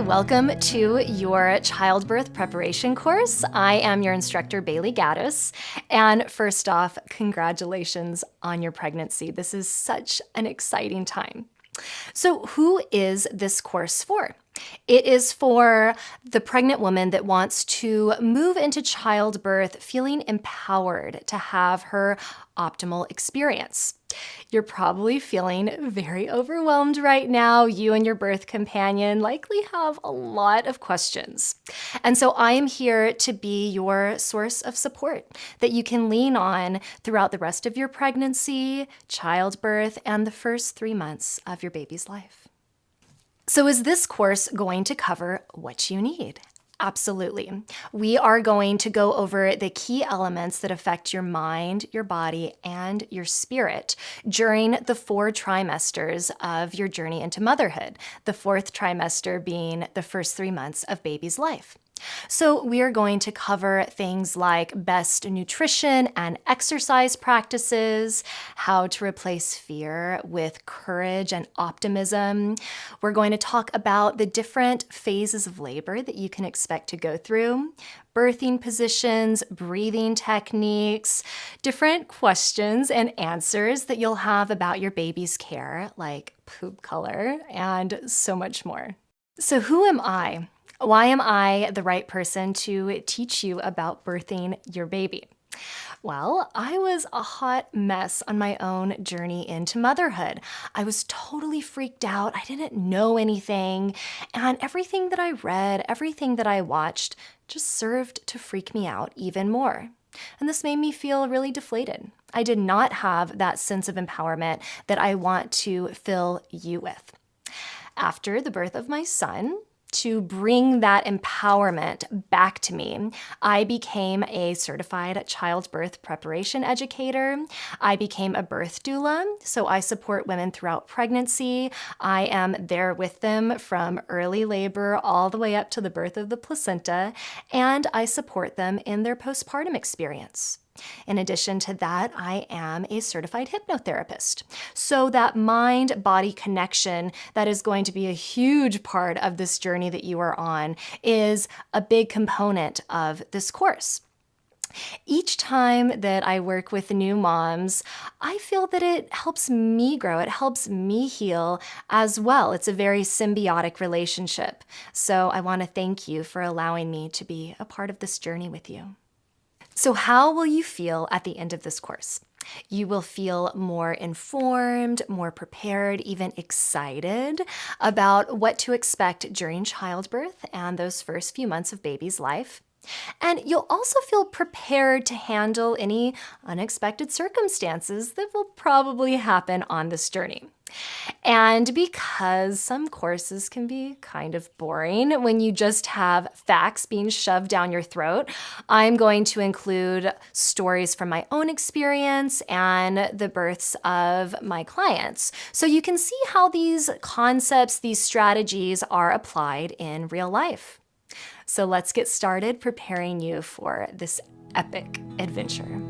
Welcome to your childbirth preparation course. I am your instructor, Bailey Gaddis. And first off, congratulations on your pregnancy. This is such an exciting time. So who is this course for? It is for the pregnant woman that wants to move into childbirth feeling empowered to have her optimal experience. You're probably feeling very overwhelmed right now. You and your birth companion likely have a lot of questions. And so I am here to be your source of support that you can lean on throughout the rest of your pregnancy, childbirth, and the first 3 months of your baby's life. So is this course going to cover what you need? Absolutely. We are going to go over the key elements that affect your mind, your body, and your spirit during the 4 trimesters of your journey into motherhood, the 4th trimester being the first 3 months of baby's life. So we are going to cover things like best nutrition and exercise practices, how to replace fear with courage and optimism. We're going to talk about the different phases of labor that you can expect to go through, birthing positions, breathing techniques, different questions and answers that you'll have about your baby's care, like poop color, and so much more. So who am I? Why am I the right person to teach you about birthing your baby? Well, I was a hot mess on my own journey into motherhood. I was totally freaked out. I didn't know anything. And everything that I read, everything that I watched just served to freak me out even more. And this made me feel really deflated. I did not have that sense of empowerment that I want to fill you with. After the birth of my son, to bring that empowerment back to me, I became a certified childbirth preparation educator. I became a birth doula, so I support women throughout pregnancy. I am there with them from early labor all the way up to the birth of the placenta, and I support them in their postpartum experience. In addition to that, I am a certified hypnotherapist. So that mind-body connection that is going to be a huge part of this journey that you are on is a big component of this course. Each time that I work with new moms, I feel that it helps me grow. It helps me heal as well. It's a very symbiotic relationship. So I want to thank you for allowing me to be a part of this journey with you. So how will you feel at the end of this course? You will feel more informed, more prepared, even excited about what to expect during childbirth and those first few months of baby's life. And you'll also feel prepared to handle any unexpected circumstances that will probably happen on this journey. And because some courses can be kind of boring when you just have facts being shoved down your throat, I'm going to include stories from my own experience and the births of my clients. So you can see how these concepts, these strategies are applied in real life. So let's get started preparing you for this epic adventure.